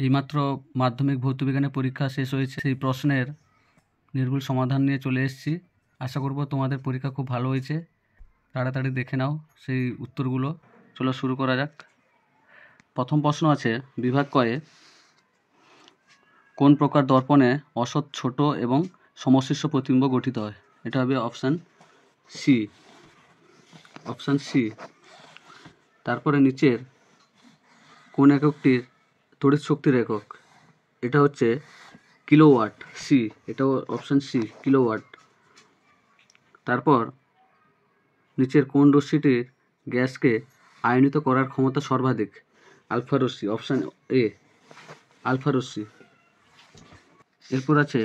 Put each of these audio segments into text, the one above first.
এইমাত্র মাধ্যমিক ভৌতবিজ্ঞানের পরীক্ষা শেষ হয়েছে। সেই প্রশ্নের নির্ভুল সমাধান নিয়ে চলে এসেছি। আশা করব তোমাদের পরীক্ষা খুব ভালো হয়েছে। তাড়াতাড়ি দেখে নাও সেই উত্তরগুলো। চলো শুরু করা যাক। প্রথম প্রশ্ন আছে বিভাগ কয়ে, কোন প্রকার দর্পণে অসৎ ছোট এবং সমশীর্ষ প্রতিবিম্ব গঠিত হয়? এটা হবে অপশান সি। তারপরে নিচের কোন এককটির তড়িৎ শক্তির একক? এটা হচ্ছে কিলোওয়াট, সি। এটাও অপশান সি, কিলোওয়াট। তারপর নিচের কোন রশ্মিটির গ্যাসকে আয়নিত করার ক্ষমতা সর্বাধিক? আলফা রশ্মি, অপশান এ, আলফা রশ্মি। এরপর আছে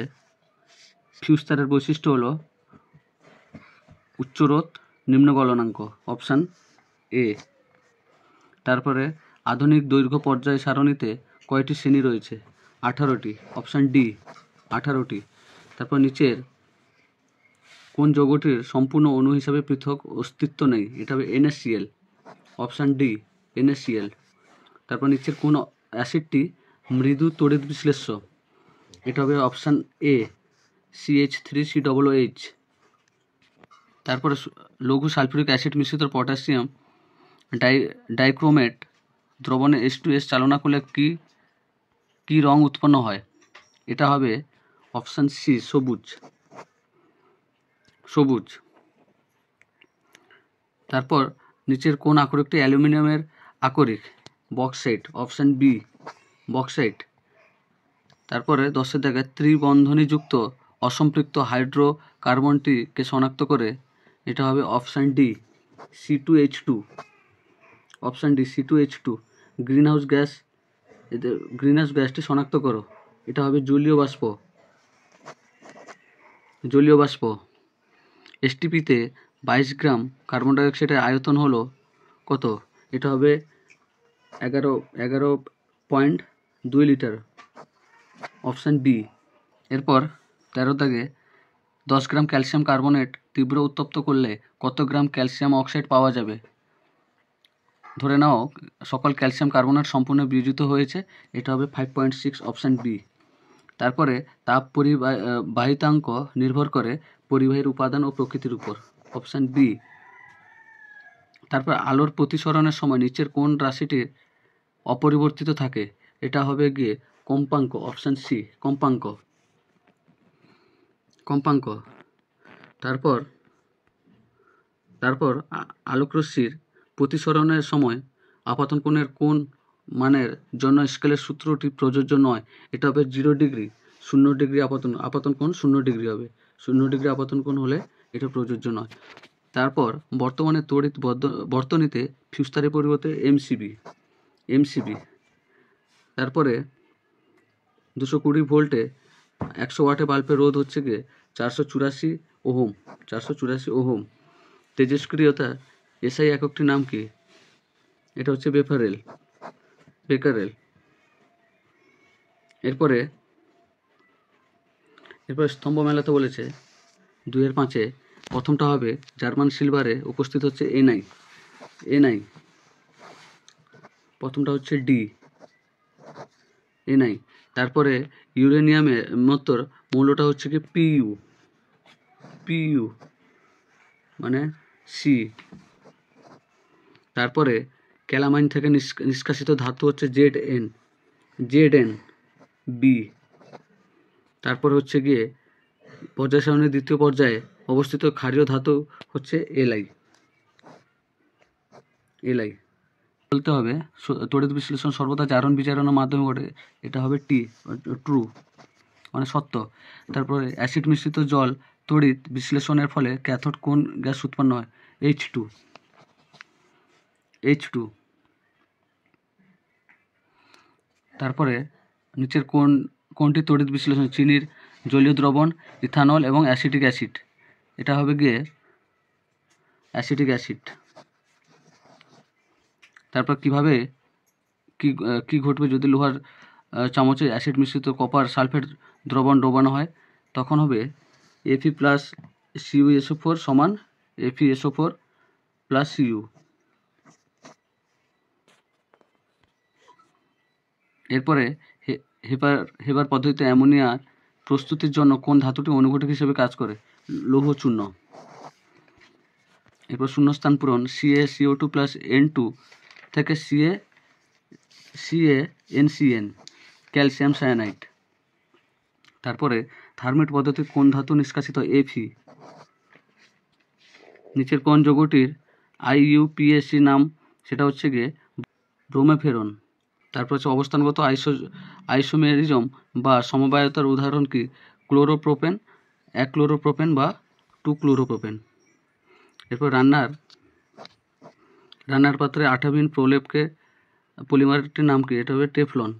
ফিউজ তারের বৈশিষ্ট্য হলো উচ্চ রোধ নিম্ন গলনাঙ্ক, অপশান এ। তারপরে আধুনিক দৈর্ঘ্য পর্যায় সারণীতে কয়টি শ্রেণী রয়েছে? 18টি, অপশান ডি, 18টি। তারপর নিচের কোন যৌগটির সম্পূর্ণ অণু হিসাবে পৃথক অস্তিত্ব নেই? এটা হবে NaCl, অপশান ডি, NaCl। তারপর নিচের কোন অ্যাসিডটি মৃদু তড়িৎ বিশ্লেষ্য? এটা হবে অপশান এ, CH3COOH। তারপরে লঘু সালফিউরিক অ্যাসিড মিশ্রিত পটাশিয়াম ডাইক্রোমেট দ্রবণে H2S চালনা করলে কি রং উৎপন্ন হয়? এটা হবে অপশান সি, সবুজ। তারপর নিচের কোন আকরিকটি অ্যালুমিনিয়ামের আকরিক? Bauxite, option B, bauxite. তারপরে 10 জায়গায় ত্রিবন্ধনীযুক্ত অসম্পৃক্ত হাইড্রোকার্বনটিকে শনাক্ত করে? এটা হবে option D, C2H2, option D, C2H2। Greenhouse গ্যাসটি শনাক্ত করো। এটা হবে জলীয় বাষ্প। STPতে 22 গ্রাম কার্বন ডাইঅক্সাইডের আয়তন হলো কত? এটা হবে 11.2 লিটার, অপশান বি। এরপর 13 দাগে 10 গ্রাম ক্যালসিয়াম কার্বনেট তীব্র উত্তপ্ত করলে কত গ্রাম ক্যালসিয়াম অক্সাইড পাওয়া যাবে? ধরে নাও সকল ক্যালসিয়াম কার্বনেট সম্পূর্ণ বিয়োজিত হয়েছে। এটা হবে 5.6, অপশান বি। তারপরে তাপ পরিবাহিতাঙ্ক নির্ভর করে পরিবাহীর উপাদান ও প্রকৃতির উপর, অপশান বি। তারপর আলোর প্রতিসরণের সময় নিচের কোন রাশিটি অপরিবর্তিত থাকে? এটা হবে গিয়ে কম্পাঙ্ক, অপশান সি, কম্পাঙ্ক। তারপর আলোকরশ্মির প্রতিসরণের সময় আপতন কোণের কোন মানের জন্য স্কেলের সূত্রটি প্রযোজ্য নয়? এটা হবে 0 ডিগ্রি। 0 ডিগ্রি আপতন কোণ 0 ডিগ্রি হবে। 0 ডিগ্রি আপতন কোণ হলে এটা প্রযোজ্য নয়। তারপর বর্তমানে তড়িৎ বর্তনীতে ফিউজ তারের পরিবর্তে এমসিবি। তারপরে 220 ভোল্টে 100 ওয়াটে বাল্বের রোধ হচ্ছে গিয়ে 484 ওহম। তেজস্ক্রিয়তা এসআই এককটির নাম কি? এটা হচ্ছে বেকারেল। এরপরে স্তম্ভ মেলাতে বলেছে 2-এর 5-এ। প্রথমটা হবে জার্মান সিলভারে উপস্থিত হচ্ছে এনআই। প্রথমটা হচ্ছে ডি, এনআই। তারপরে ইউরেনিয়ামের মৌলটা হচ্ছে কি পিইউ মানে সি। তারপরে ক্যালামাইন থেকে নিষ্কাশিত ধাতু হচ্ছে জেড এন বি। তারপর হচ্ছে গিয়ে পর্যায় সারণীর দ্বিতীয় পর্যায়ে অবস্থিত ক্ষারীয় ধাতু হচ্ছে এলআই। বলতে হবে তড়িৎ বিশ্লেষণ সর্বদা জারণ বিজারণের মাধ্যমে ঘটে। এটা হবে ট্রু, মানে সত্য। তারপরে অ্যাসিড মিশ্রিত জল তড়িৎ বিশ্লেষণের ফলে ক্যাথোড কোন গ্যাস উৎপন্ন হয়? H2। তারপরে নিচের কোনটি তড়িৎ বিশ্লেষণ? চিনির জলীয় দ্রবণ, ইথানল এবং অ্যাসিটিক অ্যাসিড। এটা হবে গিয়ে অ্যাসিটিক অ্যাসিড। তারপর কি ঘটবে যদি লোহার চামচে অ্যাসিড মিশ্রিত কপার সালফেট দ্রবণ ডোবানো হয়? তখন হবে Fe+CuSO4 সমান FeSO4+Cu। এরপরে হেবার হেবার পদ্ধতিতে অ্যামোনিয়ার প্রস্তুতির জন্য কোন ধাতুটি অনুঘটক হিসেবে কাজ করে? লৌহ চূর্ণ। এরপর শূন্যস্থান পূরণ, CaCO2 প্লাস N2 থেকে CaNCN, ক্যালসিয়াম সায়ানাইড। তারপরে থার্মেট পদ্ধতির কোন ধাতু নিষ্কাশিত? Fe। নিচের কোন যৌগটির IUPAC নাম, সেটা হচ্ছে গিয়ে ব্রোমোফেরন। তারপর হচ্ছে অবস্থানগত আইসোমেরিজম বা সমবায়তার উদাহরণ কি? ক্লোরোপ্রোপেন, 1-ক্লোরোপ্রোপেন বা 2-ক্লোরোপ্রোপেন। এরপর রান্নার পাত্রে আঠাবিহীন প্রলেপকে পলিমারটির নাম কি? এটা হবে টেফলন।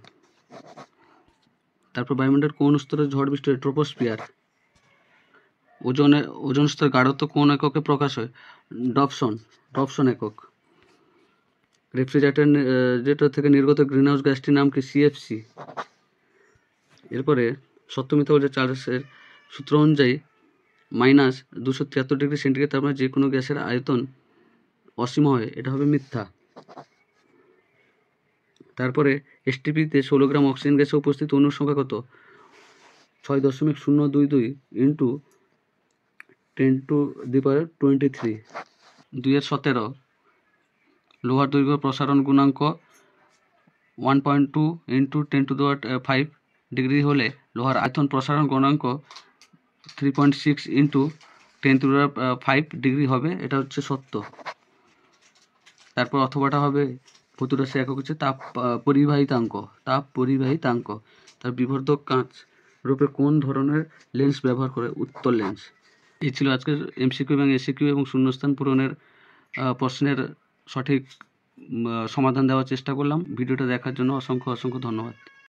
তারপর বায়ুমণ্ডলের কোন স্তরে ঝড় বৃষ্টি হয়? ট্রোপোস্ফিয়ার। ওজন স্তরের গাঢ়ত্ব কোন এককে প্রকাশ হয়? ডবসন একক। রেফ্রিজারেটর থেকে নির্গত গ্রিনহাউস গ্যাসটির নাম কি? CFC। এরপরে সত্য মিথ্যা বলছে চার্লসের সূত্র অনুযায়ী -273 ডিগ্রি সেন্টিগ্রেড তাপমাত্রায় যে কোনো গ্যাসের আয়তন অসীম হয়, এটা হবে মিথ্যা। তারপরে STPতে 16 গ্রাম অক্সিজেন গ্যাসে উপস্থিত অণুর সংখ্যা কত? 6.022 ইন্টু 10⁻23। 2-17 লোহার দৈর্ঘ্য প্রসারণ গুণাঙ্ক 1.2 ইন্টু 10⁵ ডিগ্রি হলে লোহার আয়তন প্রসারণ গুণাঙ্ক 3.6 ইন্টু 10⁵ ডিগ্রি হবে, এটা হচ্ছে সত্য। তারপর অথবাটা হবে প্রতিরাশি একক হচ্ছে তাপ পরিবাহিতাঙ্ক। তার বিবর্ধক কাঁচ রূপে কোন ধরনের লেন্স ব্যবহার করে? উত্তল লেন্স। এই ছিল আজকের MCQ এবং SCQ এবং শূন্যস্থান পূরণের প্রশ্নের সঠিক সমাধান দেওয়ার চেষ্টা করলাম। ভিডিওটা দেখার জন্য অসংখ্য ধন্যবাদ।